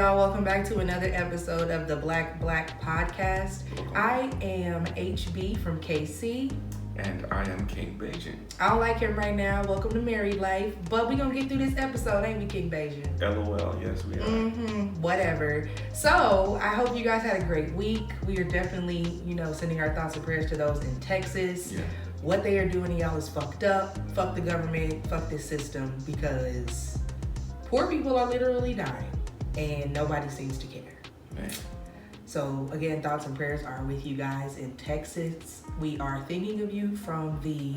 y'all. Welcome back to another episode of the Black Podcast. I am HB from KC. And I am King Bajan. I don't like him right now. Welcome to married life. But we gonna get through this episode, ain't we, King Bajan? LOL, yes we are. Whatever. So, I hope you guys had a great week. We are definitely, sending our thoughts and prayers to those in Texas. Yeah. What they are doing to y'all is fucked up. Fuck the government. Fuck this system. Because poor people are literally dying. And nobody seems to care. Man. So again, thoughts and prayers are with you guys in Texas. We are thinking of you from the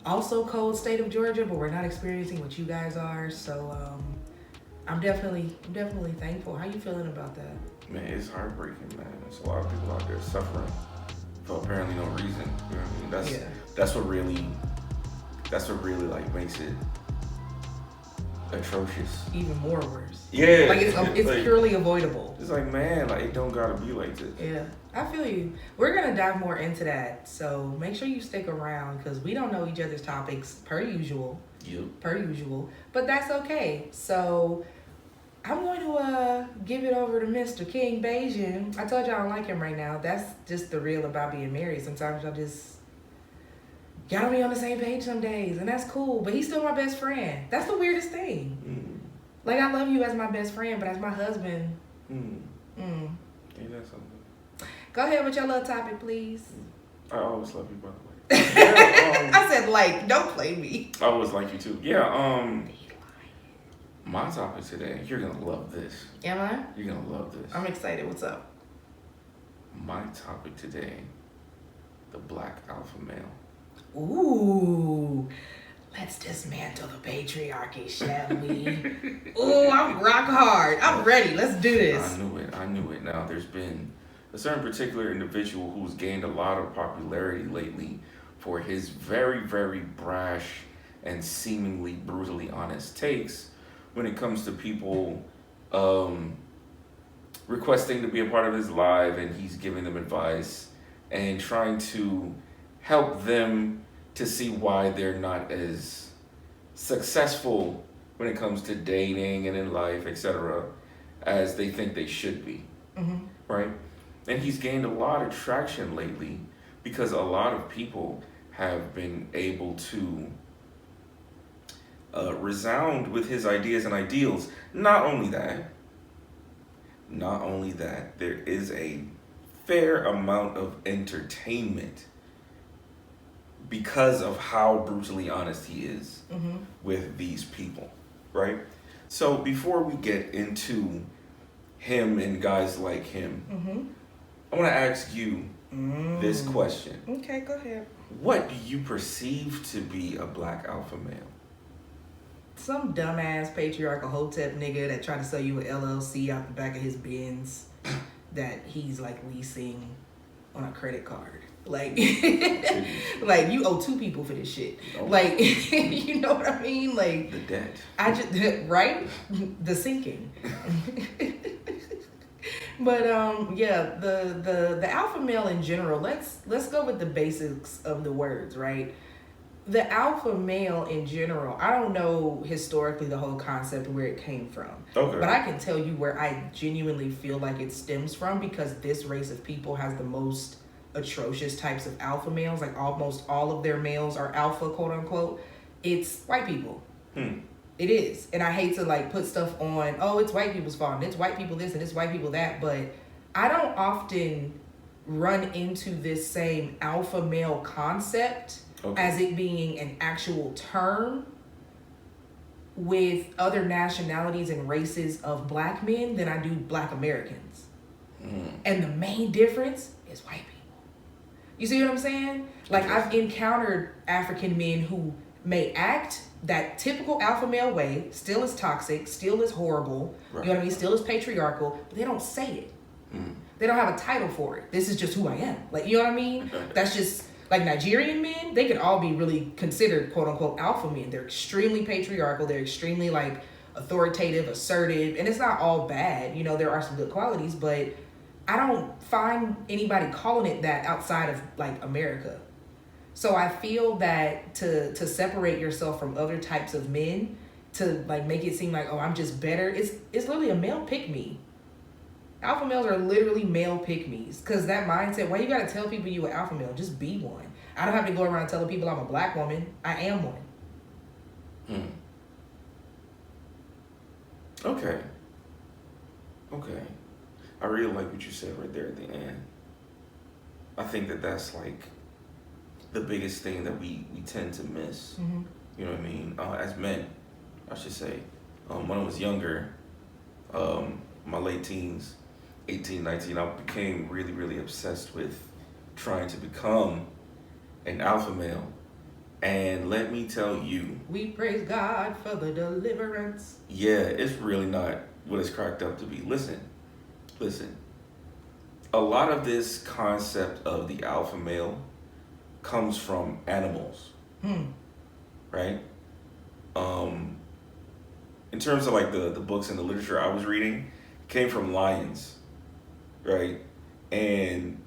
also cold state of Georgia, but we're not experiencing what you guys are. So I'm definitely thankful. How you feeling about that? Man, it's heartbreaking, man. There's a lot of people out there suffering for apparently no reason. You know what I mean? That's what really like makes it atrocious. Even more worse. Yeah. Like it's like, purely avoidable. It's like, man, like it don't gotta be like this. Yeah, I feel you. We're gonna dive more into that, so make sure you stick around because we don't know each other's topics per usual. But that's okay. So I'm going to give it over to Mr. King Bajan. I told you I don't like him right now. That's just the real about being married. Sometimes y'all don't be on the same page some days, and that's cool, but he's still my best friend. That's the weirdest thing. Like, I love you as my best friend, but as my husband, Ain't that something? Go ahead with your little topic, please. I always love you, by the way. Yeah, I said, don't play me. I always like you too. Yeah, my topic today, you're gonna love this. Am I? You're gonna love this. I'm excited. What's up? My topic today, the black alpha male. Ooh, let's dismantle the patriarchy, shall we? Ooh, I'm rock hard. I'm ready. Let's do this. I knew it. Now, there's been a certain particular individual who's gained a lot of popularity lately for his very, very brash and seemingly brutally honest takes when it comes to people requesting to be a part of his live, and he's giving them advice and trying to help them to see why they're not as successful when it comes to dating and in life, etc., as they think they should be, right? And he's gained a lot of traction lately because a lot of people have been able to resound with his ideas and ideals. Not only that, there is a fair amount of entertainment because of how brutally honest he is with these people, right? So before we get into him and guys like him, I want to ask you this question. Okay, go ahead. What do you perceive to be a black alpha male? Some dumbass patriarchal hotep nigga that tried to sell you an LLC out the back of his Benz that he's like leasing on a credit card. Like, like you owe two people for this shit. Oh. Like, you know what I mean? Like the debt. Right? The sinking. But yeah, the alpha male in general. Let's go with the basics of the words, right? The alpha male in general, I don't know historically the whole concept where it came from. Okay. But I can tell you where I genuinely feel like it stems from, because this race of people has the most atrocious types of alpha males. Like almost all of their males are alpha, quote unquote. It's white people. It is. And I hate to like put stuff on, oh, it's white people's fault and it's white people this and it's white people that, but I don't often run into this same alpha male concept as it being an actual term with other nationalities and races of black men than I do black Americans. And the main difference is white people. You see what I'm saying? Like, I've encountered African men who may act that typical alpha male way, still is toxic, still is horrible, you know what I mean? Still is patriarchal, but they don't say it. They don't have a title for it. This is just who I am. Like, you know what I mean? That's just, like Nigerian men, they could all be really considered quote unquote alpha men. They're extremely patriarchal. They're extremely like authoritative, assertive, and it's not all bad. You know, there are some good qualities, but I don't find anybody calling it that outside of like America. So I feel that to separate yourself from other types of men, to like make it seem like, oh, I'm just better. It's literally a male pick-me. Alpha males are literally male pick-me's. Because that mindset, why you got to tell people you an alpha male? Just be one. I don't have to go around telling people I'm a black woman. I am one. Okay. I really like what you said right there at the end. I think that's like the biggest thing that we tend to miss. Mm-hmm. You know what I mean? As men, I should say. When I was younger, my late teens, 18, 19, I became really, really obsessed with trying to become an alpha male. And let me tell you, we praise God for the deliverance. Yeah, it's really not what it's cracked up to be. Listen. A lot of this concept of the alpha male comes from animals, right? In terms of like the books and the literature I was reading, came from lions, right? And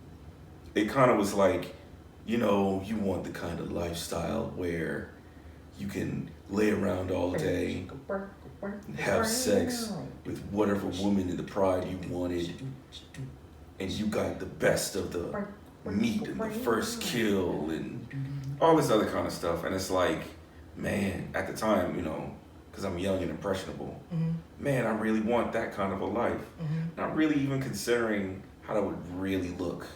it kind of was like, you want the kind of lifestyle where you can lay around all day, have sex with whatever woman in the pride you wanted, and you got the best of the meat and the first kill and all this other kind of stuff. And it's like, man, at the time, because I'm young and impressionable, man, I really want that kind of a life. Not really even considering how that would really look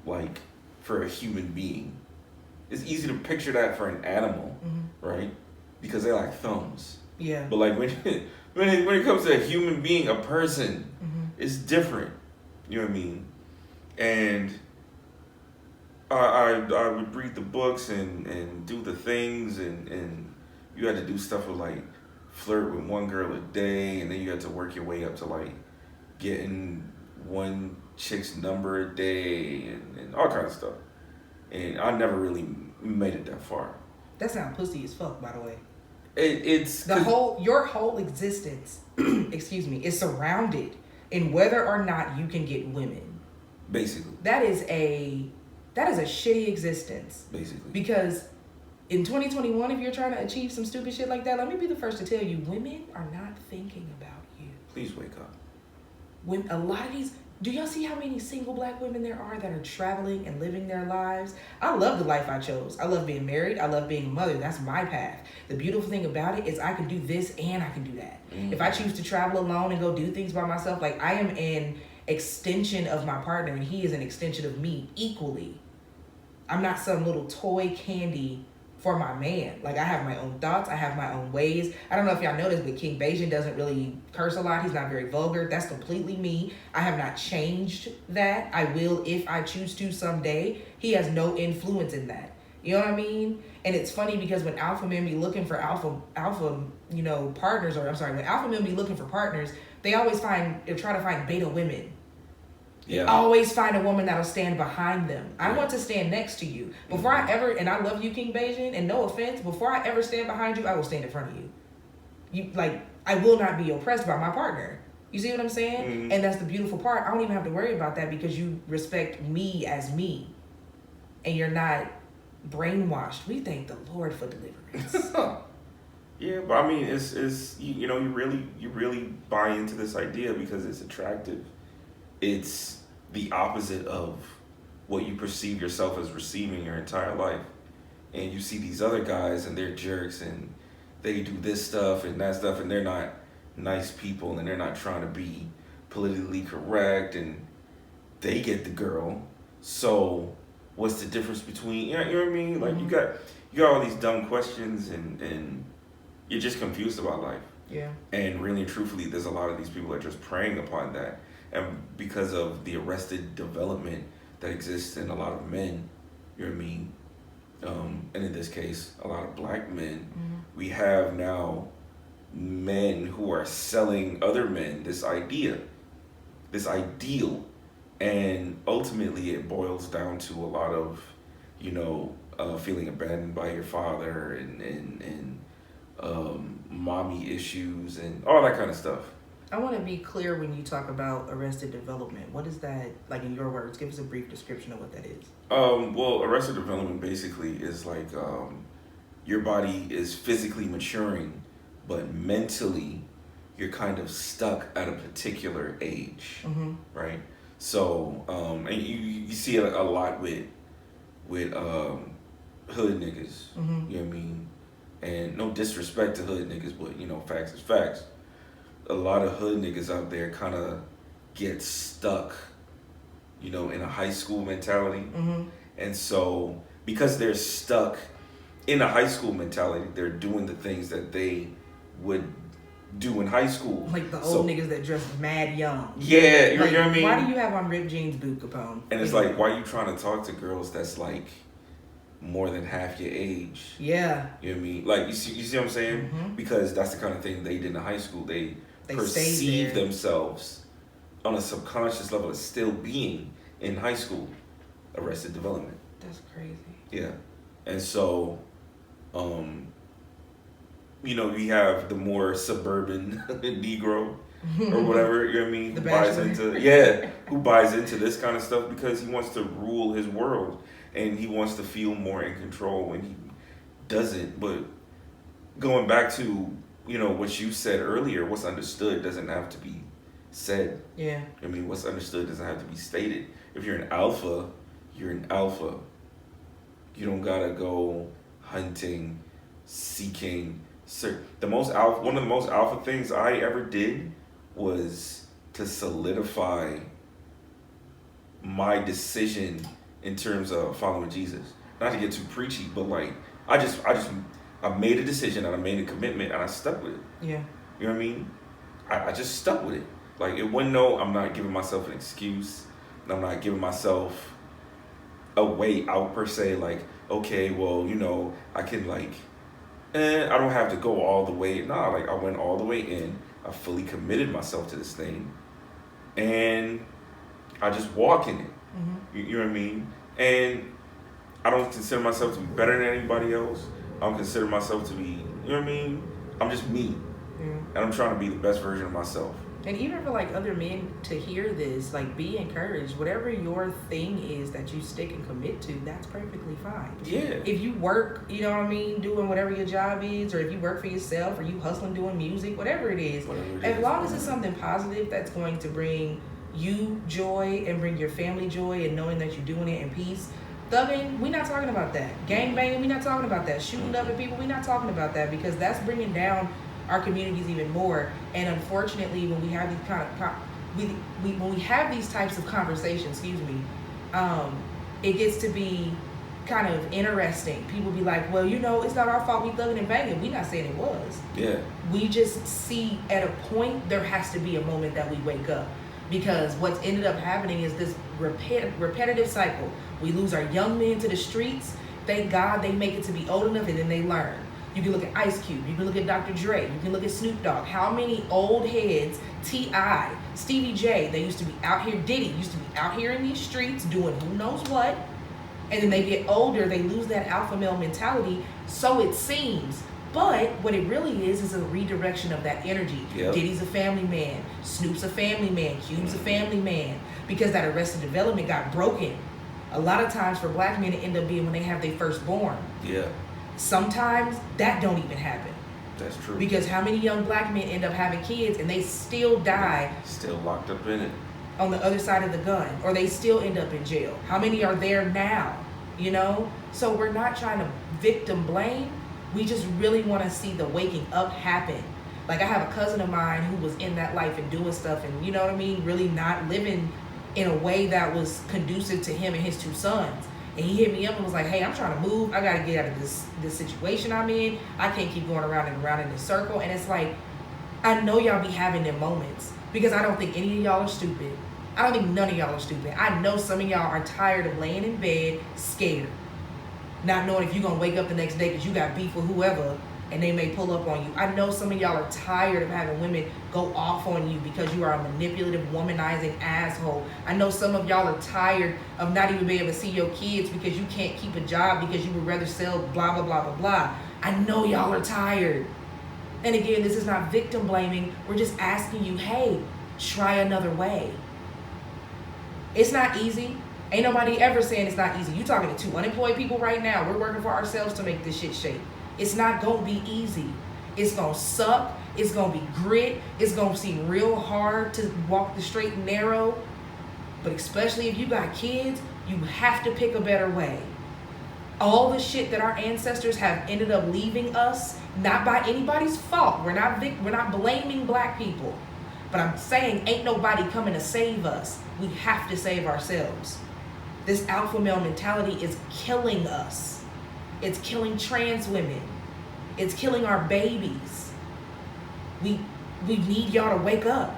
like for a human being. It's easy to picture that for an animal, right? Because they like thumbs. Yeah. But like when it comes to a human being, a person, it's different. You know what I mean? And I would read the books and do the things, and you had to do stuff with like flirt with one girl a day, and then you had to work your way up to like getting one chick's number a day and all kinds of stuff. And I never really made it that far. That sounds pussy as fuck, by the way. It's your whole existence, excuse me, is surrounded in whether or not you can get women. Basically. That is a shitty existence. Basically. Because in 2021, if you're trying to achieve some stupid shit like that, let me be the first to tell you, women are not thinking about you. Please wake up. When a lot of these, do y'all see how many single black women there are that are traveling and living their lives? I love the life I chose. I love being married. I love being a mother. That's my path. The beautiful thing about it is I can do this and I can do that. If I choose to travel alone and go do things by myself, like I am an extension of my partner and he is an extension of me equally. I'm not some little toy candy for my man. Like I have my own thoughts. I have my own ways. I don't know if y'all noticed, but King Bajan doesn't really curse a lot. He's not very vulgar. That's completely me. I have not changed that. I will if I choose to someday. He has no influence in that. You know what I mean? And it's funny because when alpha men be looking for alpha, partners, when alpha men be looking for partners, they always try to find beta women. Yeah. Always find a woman that'll stand behind them. I want to stand next to you. Before I ever, and I love you, King Bajan, and no offense, before I ever stand behind you, I will stand in front of you. I will not be oppressed by my partner. You see what I'm saying? And that's the beautiful part. I don't even have to worry about that because you respect me as me. And you're not brainwashed. We thank the Lord for deliverance. Yeah, but I mean, it's you really buy into this idea because it's attractive. It's the opposite of what you perceive yourself as receiving your entire life. And you see these other guys and they're jerks and they do this stuff and that stuff and they're not nice people and they're not trying to be politically correct and they get the girl. So what's the difference between, you know what I mean? Like you got all these dumb questions and you're just confused about life. Yeah. And really and truthfully, there's a lot of these people that are just preying upon that. And because of the arrested development that exists in a lot of men, you know what I mean? And in this case, a lot of black men, we have now men who are selling other men this ideal. And ultimately it boils down to a lot of, feeling abandoned by your father and mommy issues and all that kind of stuff. I want to be clear when you talk about arrested development. What is that, like in your words? Give us a brief description of what that is. Well, arrested development basically is like your body is physically maturing, but mentally you're kind of stuck at a particular age, right? So, and you see it a lot with hood niggas, you know what I mean? And no disrespect to hood niggas, but, you know, facts is facts. A lot of hood niggas out there kind of get stuck, you know, in a high school mentality. And so, because they're stuck in a high school mentality, they're doing the things that they would do in high school. Like the old niggas that dress mad young. Yeah, you know what I mean? Why do you have on ripped jeans, boot Capone? And it's like, why are you trying to talk to girls that's like more than half your age? Yeah. You know what I mean? Like, you see what I'm saying? Because that's the kind of thing they did in high school. They perceive themselves on a subconscious level as still being in high school. Arrested Development. That's crazy. Yeah. And so, you know, we have the more suburban Negro or whatever, you know what I mean? Who buys into this kind of stuff because he wants to rule his world and he wants to feel more in control when he doesn't. But going back to, you know, what you said earlier, what's understood doesn't have to be said. Yeah. I mean, what's understood doesn't have to be stated. If you're an alpha, you're an alpha. You don't gotta go hunting, seeking. One of the most alpha things I ever did was to solidify my decision in terms of following Jesus. Not to get too preachy, but like I made a decision and I made a commitment and I stuck with it. Yeah. You know what I mean? I just stuck with it. Like it wasn't I'm not giving myself an excuse. I'm not giving myself a way out per se. Like, okay, well, you know, I can like, I don't have to go all the way. Nah, like I went all the way in. I fully committed myself to this thing, and I just walk in it. You know what I mean? And I don't consider myself to be better than anybody else. I don't consider myself to be, you know what I mean? I'm just me, and I'm trying to be the best version of myself. And even for like other men to hear this, like be encouraged. Whatever your thing is that you stick and commit to, that's perfectly fine. Yeah. If you work, you know what I mean, doing whatever your job is, or if you work for yourself, or you hustling doing music, whatever it is, as long as it's something positive that's going to bring you joy and bring your family joy and knowing that you're doing it in peace. Thugging, we're not talking about that. Gang banging, we're not talking about that. Shooting up at people, we're not talking about that because that's bringing down our communities even more. And unfortunately, when we have these when we have these types of conversations, it gets to be kind of interesting. People be like, well, you know, it's not our fault we thugging and banging. We not saying it was. Yeah. We just see at a point there has to be a moment that we wake up. Because what's ended up happening is this repetitive cycle. We lose our young men to the streets. Thank God they make it to be old enough and then they learn. You can look at Ice Cube, you can look at Dr. Dre, you can look at Snoop Dogg. How many old heads, T.I., Stevie J, they used to be out here, Diddy used to be out here in these streets doing who knows what, and then they get older, they lose that alpha male mentality, so it seems. But what it really is a redirection of that energy. Yep. Diddy's a family man, Snoop's a family man, Cube's a family man, because that Arrested Development got broken. A lot of times for black men, it end up being when they have their firstborn. Yeah. Sometimes that don't even happen. That's true. Because how many young black men end up having kids and they still die still locked up in it on the other side of the gun, or they still end up in jail? How many are there now? You know? So we're not trying to victim blame. We just really want to see the waking up happen. Like I have a cousin of mine who was in that life and doing stuff and, you know what I mean, really not living in a way that was conducive to him and his two sons. And he hit me up and was like, hey, I'm trying to move. I got to get out of this situation I'm in. I can't keep going around and around in this circle. And it's like, I know y'all be having them moments because I don't think any of y'all are stupid. I don't think none of y'all are stupid. I know some of y'all are tired of laying in bed scared, not knowing if you're going to wake up the next day because you got beef with whoever and they may pull up on you. I know some of y'all are tired of having women go off on you because you are a manipulative, womanizing asshole. I know some of y'all are tired of not even being able to see your kids because you can't keep a job because you would rather sell blah, blah, blah, blah, blah. I know y'all are tired. And again, this is not victim blaming. We're just asking you, hey, try another way. It's not easy. Ain't nobody ever saying it's not easy. You talking to two unemployed people right now. We're working for ourselves to make this shit shake. It's not gonna be easy. It's gonna suck. It's gonna be grit. It's gonna seem real hard to walk the straight and narrow. But especially if you got kids, you have to pick a better way. All the shit that our ancestors have ended up leaving us, not by anybody's fault. We're not blaming black people. But I'm saying ain't nobody coming to save us. We have to save ourselves. This alpha male mentality is killing us. It's killing trans women. It's killing our babies. We need y'all to wake up.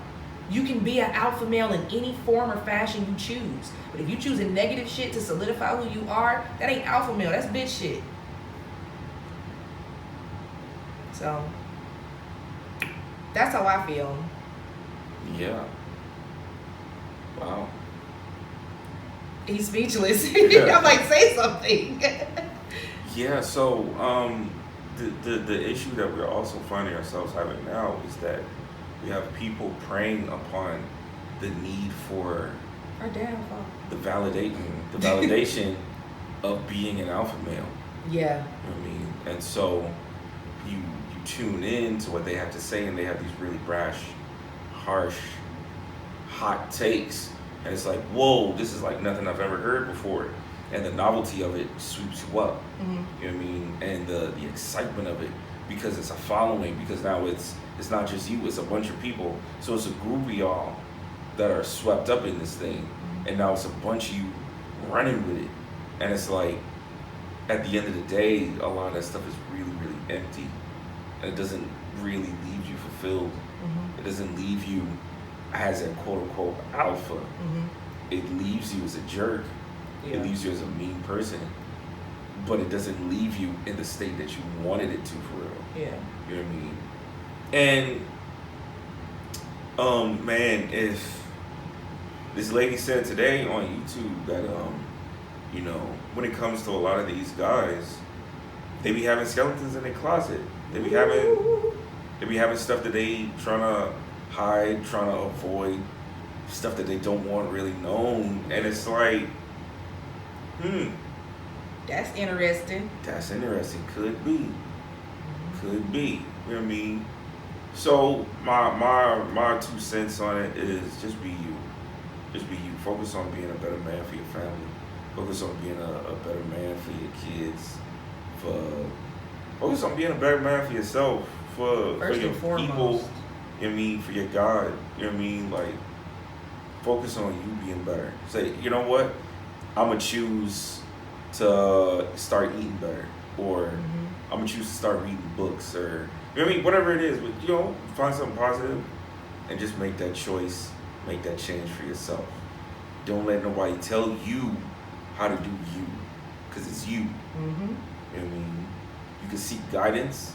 You can be an alpha male in any form or fashion you choose. But if you choosing negative shit to solidify who you are, that ain't alpha male. That's bitch shit. So, that's how I feel. Yeah. Wow. He's speechless. Yeah. I'm like, say something. Yeah, so the issue that we're also finding ourselves having now is that we have people preying upon the need for Our downfall. the validation of being an alpha male. Yeah. You know what I mean? And so you tune in to what they have to say, and they have these really brash, harsh, hot takes, and it's like, whoa, this is like nothing I've ever heard before. And the novelty of it sweeps you up. Mm-hmm. You know what I mean? And the excitement of it, because it's a following, because now it's not just you, it's a bunch of people. So it's a group of y'all that are swept up in this thing, and now it's a bunch of you running with it. And it's like, at the end of the day, a lot of that stuff is really, really empty, and it doesn't really leave you fulfilled. Mm-hmm. It doesn't leave you as a quote-unquote alpha. Mm-hmm. It leaves you as a jerk. Yeah. It leaves you as a mean person, but it doesn't leave you in the state that you wanted it to, for real. Yeah. You know what I mean? And man, if this lady said today on YouTube that you know, when it comes to a lot of these guys, they be having skeletons in their closet. They be having stuff that they trying to hide, trying to avoid, stuff that they don't want really known, and it's like, That's interesting. That's interesting. Could be. Could be. You know what I mean? So my 2 cents on it is just be you. Just be you. Focus on being a better man for your family. Focus on being a better man for your kids. Focus on being a better man for yourself. For your people. You know what I mean? For your God. You know what I mean? Like, focus on you being better. Say, you know what? I'm going to choose to start eating better, or I'm going to choose to start reading books, or, you know what I mean? Whatever it is, but, you know, find something positive and just make that choice, make that change for yourself. Don't let nobody tell you how to do you, because it's you. You know what I mean? You can seek guidance,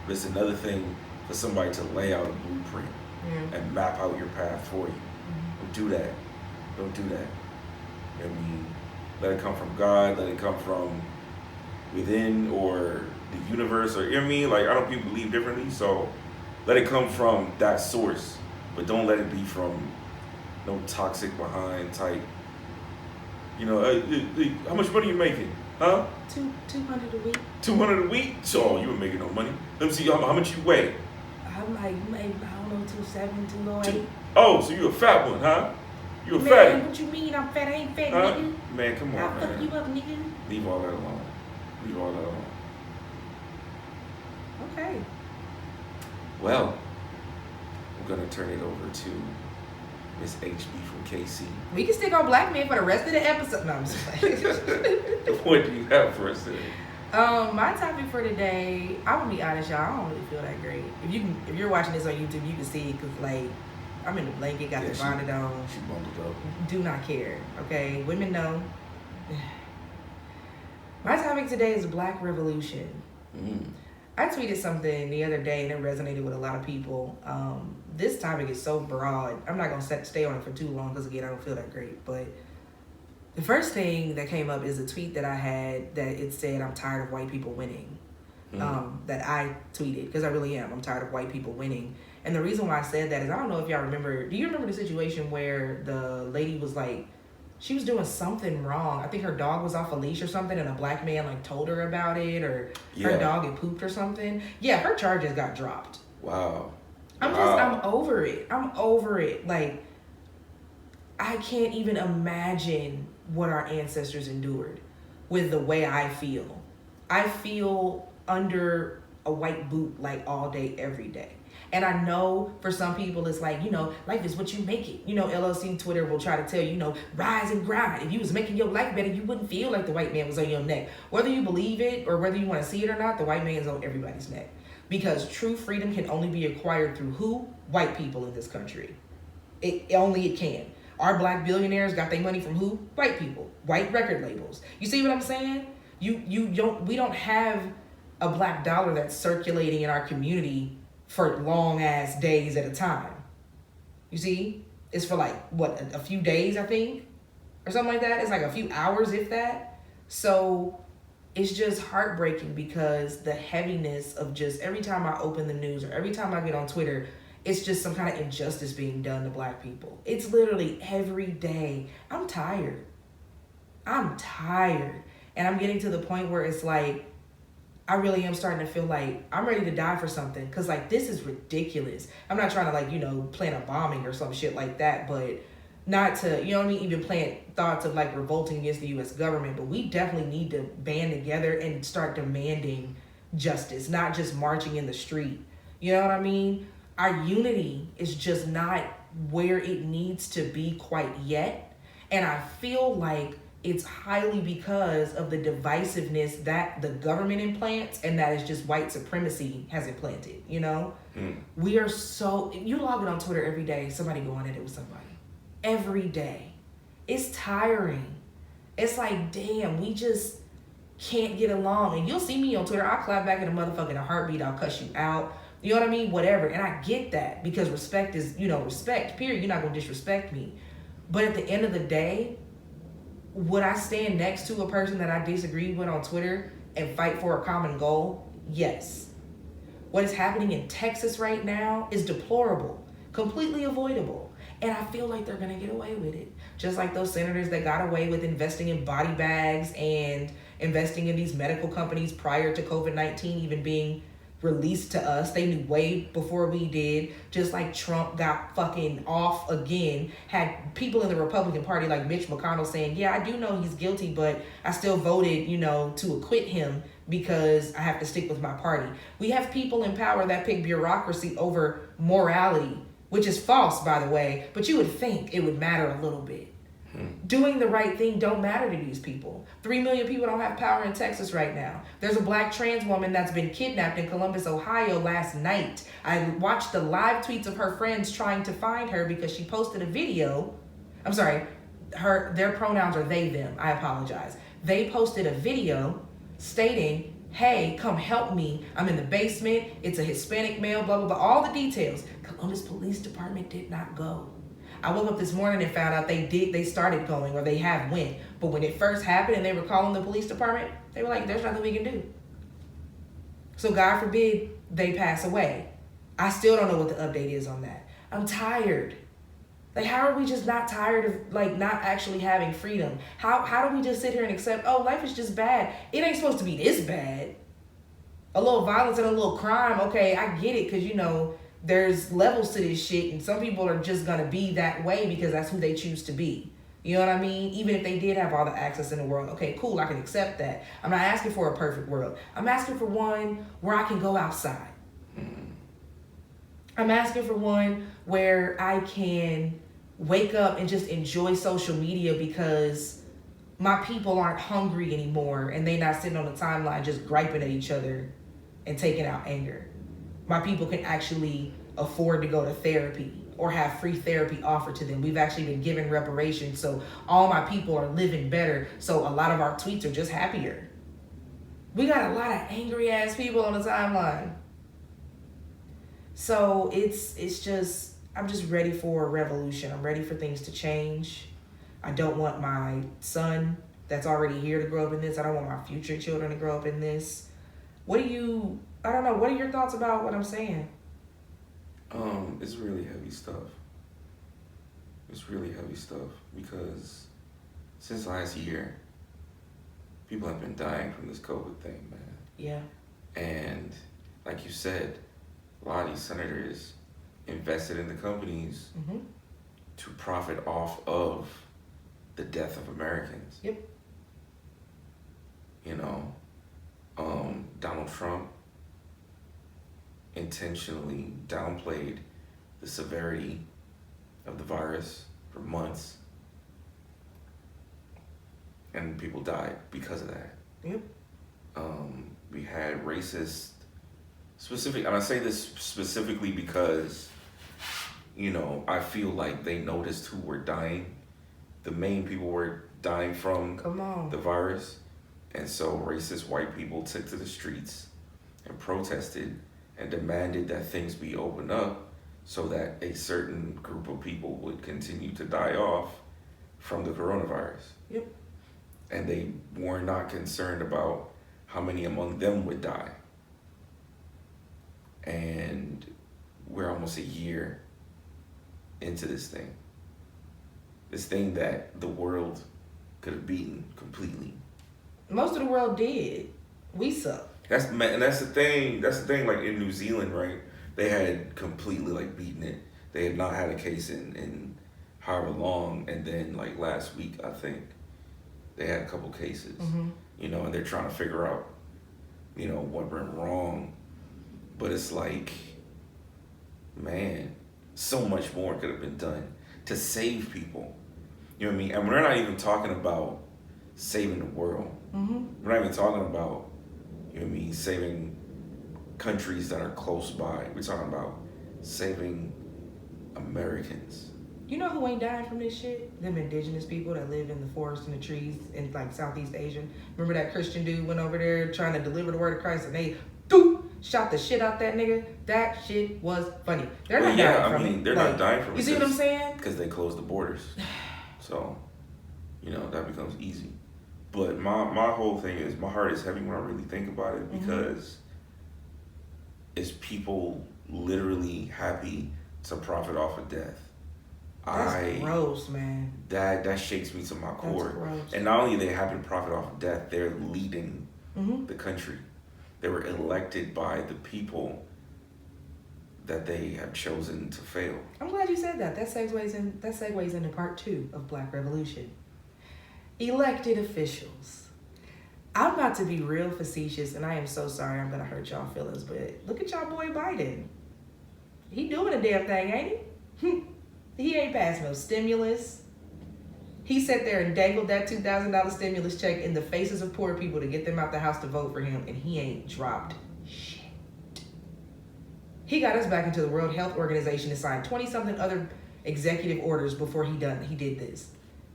but it's another thing for somebody to lay out a blueprint and map out your path for you. Don't do that. Don't do that. You know what I mean? Let it come from God, let it come from within, or the universe, or, you know what I mean? Like, I don't people believe differently, so let it come from that source, but don't let it be from no toxic behind type. You know, hey, how much money you making? Huh? $200 a week. 200 a week? So you ain't making no money. Let me see how much you weigh. I'm like, maybe, I don't know, 270, 208. Oh, so you a fat one, huh? You a Man, fatty. what you mean I'm fat? I ain't fat, Huh? nigga. Man, come on, I'll man. fuck you up, nigga. Leave all that alone. Leave all that alone. Okay. Well, I'm gonna turn it over to Miss HB from KC. We can stick on black men for the rest of the episode. No, I'm just playing. What do you have for us today? My topic for today, I'm gonna be honest, y'all. I don't really feel that great. If you're watching this on YouTube, you can see it, because like I'm in the blanket, got the bonnet on. She bundled up. Do not care. Okay, women know. My topic today is Black Revolution. I tweeted something the other day and it resonated with a lot of people. This topic is so broad. I'm not gonna stay on it for too long because, again, I don't feel that great. But the first thing that came up is a tweet that I had that it said, "I'm tired of white people winning." That I tweeted, because I really am. I'm tired of white people winning. And the reason why I said that is, I don't know if y'all remember. Do you remember the situation where the lady was like She was doing something wrong. I think her dog was off a leash or something, and a black man like told her about it, or her dog had pooped or something. Yeah, her charges got dropped. Wow. I'm over it. I'm over it. Like, I can't even imagine what our ancestors endured with the way I feel. I feel under a white boot like all day, every day. And I know for some people it's like, life is what you make it. LLC Twitter will try to tell you, rise and grind. If you was making your life better, you wouldn't feel like the white man was on your neck. Whether you believe it or whether you want to see it or not, the white man is on everybody's neck. Because true freedom can only be acquired through who? White people in this country. It can. Our black billionaires got their money from who? White people. White record labels. You see what I'm saying? We don't have a black dollar that's circulating in our community for long ass days at a time. You see? It's for like a few days, I think, or something like that. It's like a few hours, if that. So it's just heartbreaking because the heaviness of just every time I open the news or every time I get on Twitter, it's just some kind of injustice being done to black people. It's literally every day. I'm tired. And I'm getting to the point where it's like, I really am starting to feel like I'm ready to die for something. Because, like, this is ridiculous. I'm not trying to, plan a bombing or some shit like that. But not to, even plant thoughts of, like, revolting against the U.S. government. But we definitely need to band together and start demanding justice. Not just marching in the street. You know what I mean? Our unity is just not where it needs to be quite yet. And I feel like it's highly because of the divisiveness that the government implants and that is just white supremacy has implanted, We are you log it on Twitter every day, somebody going at it with somebody. Every day. It's tiring. It's like, damn, we just can't get along. And you'll see me on Twitter, I'll clap back in a motherfucking heartbeat, I'll cuss you out. You know what I mean? Whatever. And I get that because respect is, respect, period. You're not going to disrespect me. But at the end of the day, would I stand next to a person that I disagree with on Twitter and fight for a common goal? Yes. What is happening in Texas right now is deplorable, completely avoidable. And I feel like they're going to get away with it. Just like those senators that got away with investing in body bags and investing in these medical companies prior to COVID-19 even being released to us. They knew way before we did. Just like Trump got fucking off again, had people in the Republican Party like Mitch McConnell saying, yeah, I do know he's guilty, but I still voted, to acquit him because I have to stick with my party. We have people in power that pick bureaucracy over morality, which is false, by the way, but you would think it would matter a little bit. Doing the right thing don't matter to these people. 3 million people don't have power in Texas right now. There's a black trans woman that's been kidnapped in Columbus, Ohio last night. I watched the live tweets of her friends trying to find her because she posted a video. I'm sorry, their pronouns are they, them. I apologize. They posted a video stating, hey, come help me. I'm in the basement. It's a Hispanic male, blah, blah, blah. All the details. Columbus Police Department did not go. I woke up this morning and found out they started going, or they have went. But when it first happened and they were calling the police department, they were like, there's nothing we can do. So God forbid they pass away. I still don't know what the update is on that. I'm tired. Like, how are we just not tired of, like, not actually having freedom? How do we just sit here and accept, oh, life is just bad. It ain't supposed to be this bad. A little violence and a little crime, okay, I get it, because, there's levels to this shit, and some people are just gonna be that way because that's who they choose to be. You know what I mean? Even if they did have all the access in the world, okay, cool, I can accept that. I'm not asking for a perfect world. I'm asking for one where I can go outside. I'm asking for one where I can wake up and just enjoy social media because my people aren't hungry anymore and they not sitting on the timeline just griping at each other and taking out anger. My people can actually afford to go to therapy or have free therapy offered to them. We've actually been given reparations, so all my people are living better, so a lot of our tweets are just happier. We got a lot of angry ass people on the timeline. So I'm just ready for a revolution. I'm ready for things to change. I don't want my son that's already here to grow up in this. I don't want my future children to grow up in this. I don't know. What are your thoughts about what I'm saying? It's really heavy stuff. It's really heavy stuff because since last year, people have been dying from this COVID thing, man. Yeah. And like you said, a lot of these senators invested in the companies to profit off of the death of Americans. Yep. You know, Donald Trump intentionally downplayed the severity of the virus for months, and people died because of that. Yep. We had racist, and I say this specifically because, you know, I feel like they noticed who were dying. The main people were dying from the virus. And so racist white people took to the streets and protested and demanded that things be opened up so that a certain group of people would continue to die off from the coronavirus. Yep. And they were not concerned about how many among them would die. And we're almost a year into this thing. This thing that the world could have beaten completely. Most of the world did. We suck. That's the thing. That's the thing. Like in New Zealand, right? They had completely like beaten it. They had not had a case in however long, and then like last week, I think they had a couple cases. You know, and they're trying to figure out, you know, what went wrong. But it's like, man, so much more could have been done to save people. You know what I mean? And we're not even talking about saving the world. We're not even talking about, you know what I mean, saving countries that are close by. We're talking about saving Americans. You know who ain't dying from this shit? Them indigenous people that live in the forest and the trees in like Southeast Asia. Remember that Christian dude went over there trying to deliver the word of Christ and they shot the shit out that nigga? That shit was funny. They're not dying from it. They're not dying from it. You see what I'm saying? Because they closed the borders. So, you know, that becomes easy. But my whole thing is, my heart is heavy when I really think about it, because it's people literally happy to profit off of death. That's gross, man. That shakes me to my core. That's gross. And not only are they happy to profit off of death, they're leading the country. They were elected by the people that they have chosen to fail. I'm glad you said that. That segues into part 2 of Black Revolution. Elected officials. I'm about to be real facetious, and I am so sorry I'm going to hurt y'all feelings, but look at y'all boy Biden. He doing a damn thing, ain't he? He ain't passed no stimulus. He sat there and dangled that $2,000 stimulus check in the faces of poor people to get them out the house to vote for him, and he ain't dropped shit. He got us back into the World Health Organization and signed 20-something other executive orders before he did this.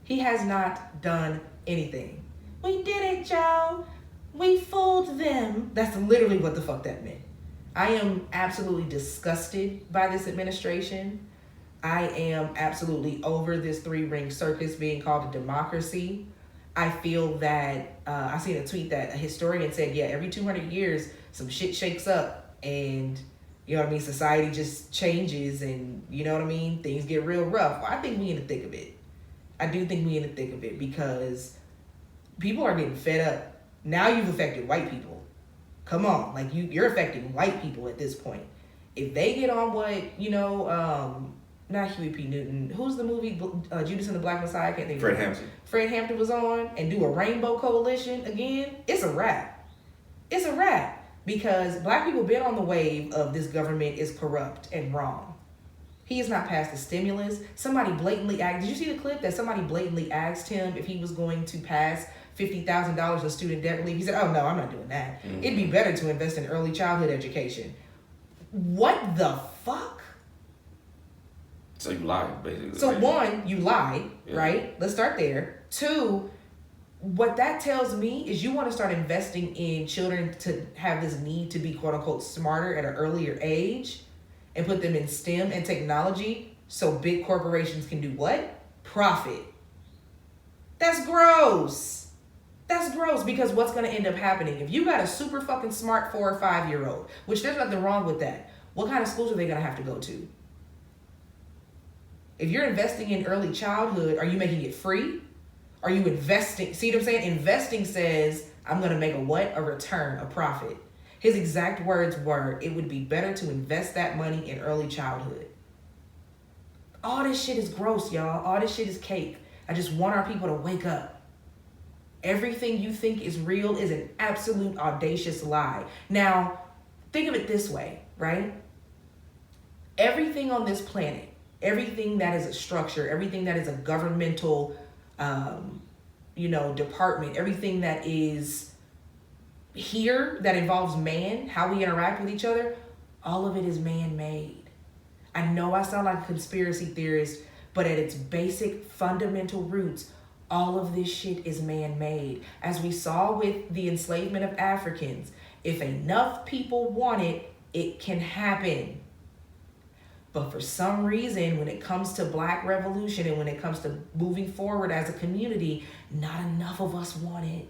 He has not done anything. We did it, Joe. We fooled them. That's literally what the fuck that meant. I am absolutely disgusted by this administration. I am absolutely over this 3-ring circus being called a democracy. I feel that, I seen a tweet that a historian said, yeah, every 200 years, some shit shakes up and, you know what I mean, society just changes and, you know what I mean, things get real rough. Well, I think we in the thick of it. I do think we in the thick of it because people are getting fed up. Now you've affected white people. Come on, like you're affecting white people at this point. If they get on what, you know, not Huey P. Newton, who's the movie, Judas and the Black Messiah? I can't think of it. Fred Hampton was on and do a rainbow coalition again. It's a wrap. It's a wrap because black people been on the wave of this government is corrupt and wrong. He has not passed the stimulus. Somebody blatantly asked, did you see the clip that somebody blatantly asked him if he was going to pass $50,000 in student debt relief? He said, oh no, I'm not doing that. It'd be better to invest in early childhood education. What the fuck? So you lied, basically. So one, you lied, right? Let's start there. 2, what that tells me is you want to start investing in children to have this need to be quote unquote smarter at an earlier age and put them in STEM and technology so big corporations can do what? Profit. That's gross. That's gross because what's going to end up happening? If you got a super fucking smart 4 or 5-year-old, which there's nothing wrong with that, what kind of schools are they going to have to go to? If you're investing in early childhood, are you making it free? Are you investing? See what I'm saying? Investing says, I'm going to make a what? A return, a profit. His exact words were, it would be better to invest that money in early childhood. All this shit is gross, y'all. All this shit is cake. I just want our people to wake up. Everything you think is real is an absolute audacious lie. Now, think of it this way, right? Everything on this planet, everything that is a structure, everything that is a governmental, department, everything that is here that involves man, how we interact with each other, all of it is man-made. I know I sound like a conspiracy theorist, but at its basic fundamental roots, all of this shit is man-made. As we saw with the enslavement of Africans, if enough people want it, it can happen. But for some reason, when it comes to Black revolution and when it comes to moving forward as a community, not enough of us want it.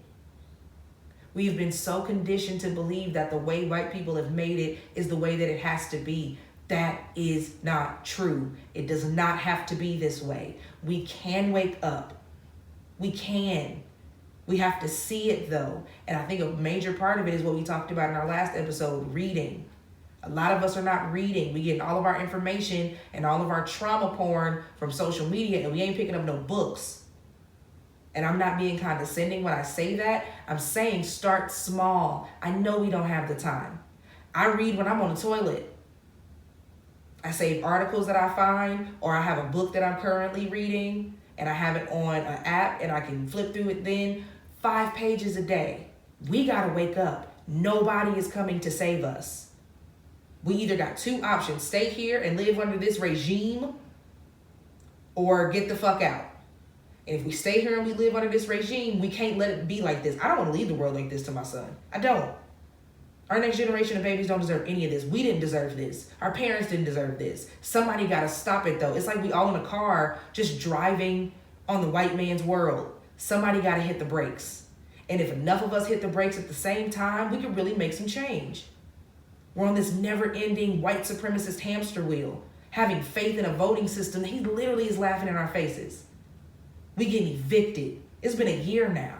We've been so conditioned to believe that the way white people have made it is the way that it has to be. That is not true. It does not have to be this way. We can wake up. We can. We have to see it though. And I think a major part of it is what we talked about in our last episode, reading. A lot of us are not reading. We get all of our information and all of our trauma porn from social media, and we ain't picking up no books. And I'm not being condescending when I say that. I'm saying start small. I know we don't have the time. I read when I'm on the toilet. I save articles that I find, or I have a book that I'm currently reading, and I have it on an app, and I can flip through it then. 5 pages a day. We gotta wake up. Nobody is coming to save us. We either got 2 options: stay here and live under this regime, or get the fuck out. And if we stay here and we live under this regime, we can't let it be like this. I don't want to leave the world like this to my son. I don't. Our next generation of babies don't deserve any of this. We didn't deserve this. Our parents didn't deserve this. Somebody got to stop it though. It's like we all in a car just driving on the white man's world. Somebody got to hit the brakes. And if enough of us hit the brakes at the same time, we could really make some change. We're on this never-ending white supremacist hamster wheel, having faith in a voting system. He literally is laughing in our faces. We getting evicted. It's been a year now.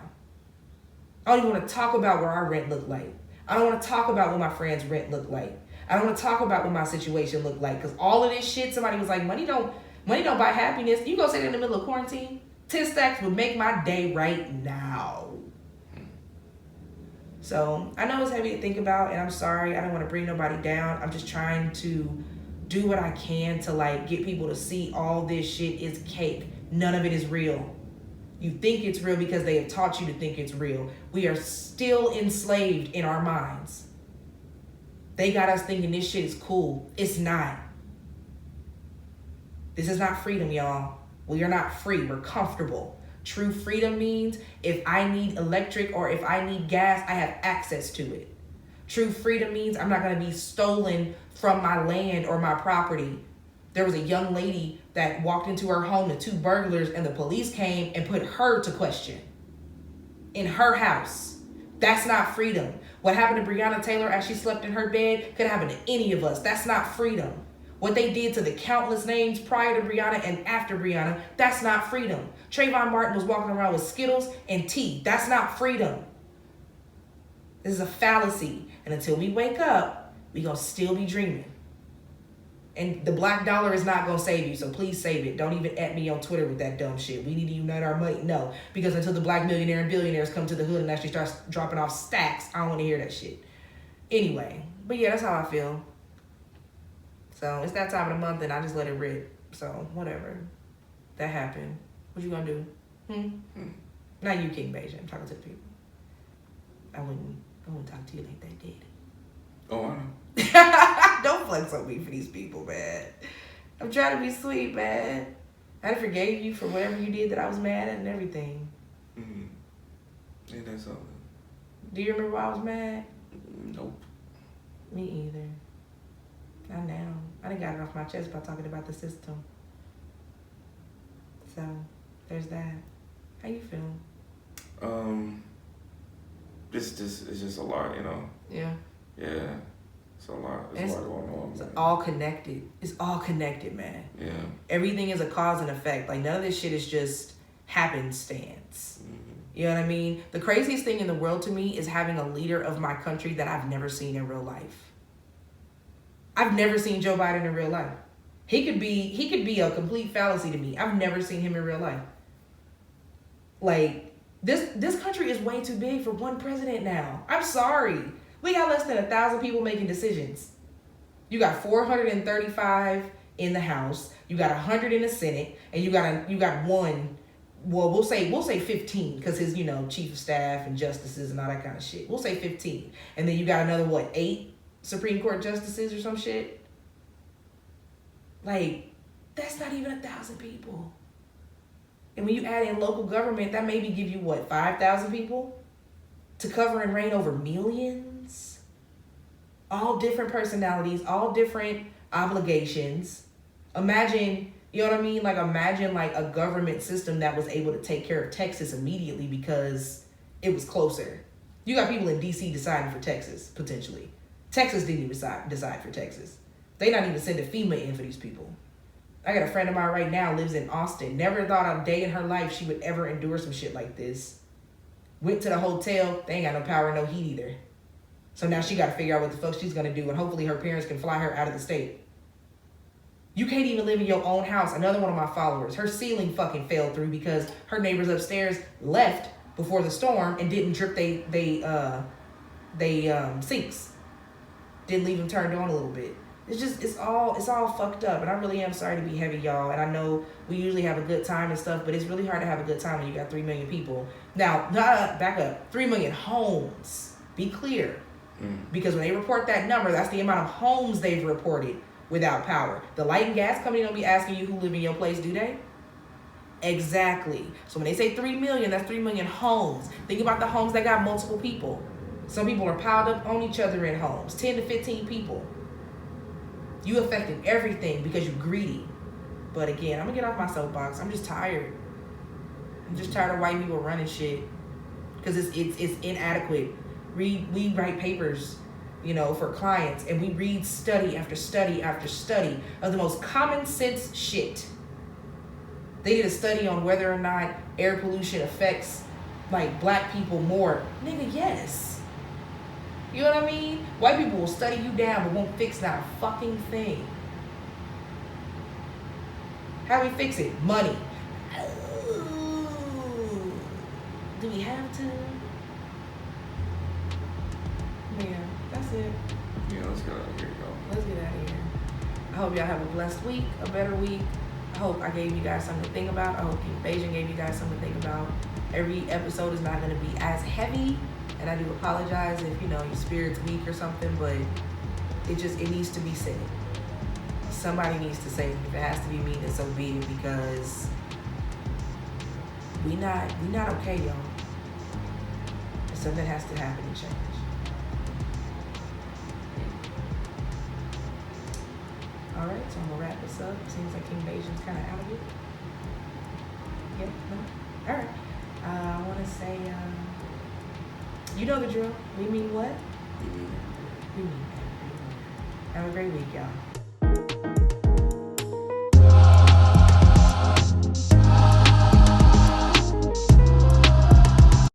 I don't even want to talk about where our rent looked like. I don't want to talk about what my friend's rent looked like. I don't want to talk about what my situation looked like. Because all of this shit, somebody was like, money don't buy happiness. You go say that in the middle of quarantine? 10 stacks would make my day right now. So I know it's heavy to think about, and I'm sorry. I don't want to bring nobody down. I'm just trying to do what I can to get people to see all this shit is cake. None of it is real. You think it's real because they have taught you to think it's real. We are still enslaved in our minds. They got us thinking this shit is cool. It's not. This is not freedom, y'all. We are not free. We're comfortable. True freedom means if I need electric or if I need gas, I have access to it. True freedom means I'm not going to be stolen from my land or my property. There was a young lady that walked into her home to 2 burglars, and the police came and put her to question in her house. That's not freedom. What happened to Breonna Taylor as she slept in her bed could happen to any of us. That's not freedom. What they did to the countless names prior to Breonna and after Breonna, that's not freedom. Trayvon Martin was walking around with Skittles and tea. That's not freedom. This is a fallacy. And until we wake up, we're going to still be dreaming. And the black dollar is not going to save you, so please save it. Don't even at me on Twitter with that dumb shit. We need to unite our money. No, because until the black millionaire and billionaires come to the hood and actually start dropping off stacks, I don't want to hear that shit. Anyway, but yeah, that's how I feel. So it's that time of the month, and I just let it rip. So whatever. That happened. What you going to do? Not you, King Bajan. I'm talking to the people. I wouldn't talk to you like that, did it? Oh, I know. Don't flex on me for these people, man. I'm trying to be sweet, man. I forgave you for whatever you did that I was mad at and everything. Mm-hmm. Yeah, that's all. Do you remember why I was mad? Nope. Me either. Not now. I done got it off my chest by talking about the system. So, there's that. How you feel? It's just a lot, you know. Yeah. Yeah. It's a lot. It's a lot going on. It's all connected. It's all connected, man. Yeah. Everything is a cause and effect. None of this shit is just happenstance. You know what I mean? The craziest thing in the world to me is having a leader of my country that I've never seen in real life. I've never seen Joe Biden in real life. He could be a complete fallacy to me. I've never seen him in real life. Like, this country is way too big for one president now. I'm sorry. We got less than 1,000 people making decisions. You got 435 in the House. You got 100 in the Senate, and you got one. Well, we'll say 15 because his chief of staff and justices and all that kind of shit. We'll say 15, and then you got another 8 Supreme Court justices or some shit. Like, that's not even 1,000 people. And when you add in local government, that maybe give you 5,000 people to cover and reign over millions. All different personalities, all different obligations. Imagine, you know what I mean? Like, imagine like a government system that was able to take care of Texas immediately because it was closer. You got people in DC deciding for Texas, potentially. Texas didn't even decide for Texas. They not even sending FEMA in for these people. I got a friend of mine right now, lives in Austin. Never thought a day in her life she would ever endure some shit like this. Went to the hotel. They ain't got no power, no heat either. So now she got to figure out what the fuck she's going to do. And hopefully her parents can fly her out of the state. You can't even live in your own house. Another one of my followers, her ceiling fucking fell through because her neighbors upstairs left before the storm and didn't drip they sinks. Didn't leave them turned on a little bit. It's all fucked up, and I really am sorry to be heavy, y'all. And I know we usually have a good time and stuff, but it's really hard to have a good time when you got 3 million people. Now, back up, 3 million homes. Be clear, because when they report that number, that's the amount of homes they've reported without power. The light and gas company don't be asking you who live in your place, do they? Exactly. So when they say 3 million, that's 3 million homes. Think about the homes that got multiple people. Some people are piled up on each other in homes, 10 to 15 people. You affected everything because you're greedy. But again, I'm gonna get off my soapbox. I'm just tired. I'm just tired of white people running shit because it's inadequate. We write papers, for clients, and we read study after study after study of the most common sense shit. They did a study on whether or not air pollution affects like black people more. Nigga, yes. You know what I mean? White people will study you down but won't fix not a fucking thing. How do we fix it? Money. Ooh. Do we have to? Yeah, that's it. Yeah, let's get out of here, y'all. Let's get out of here. I hope y'all have a blessed week, a better week. I hope I gave you guys something to think about. I hope Bajan gave you guys something to think about. Every episode is not going to be as heavy. And I do apologize if, your spirit's weak or something, but it needs to be said. Somebody needs to say it. If it has to be me, then so be it, because we not okay, y'all. Something has to happen to change. All right, so I'm gonna wrap this up. Seems like King Bajan's kind of out of it. Yep, no. All right. I want to say, you know the drill. We mean what? We mean everything. Have a great week, y'all.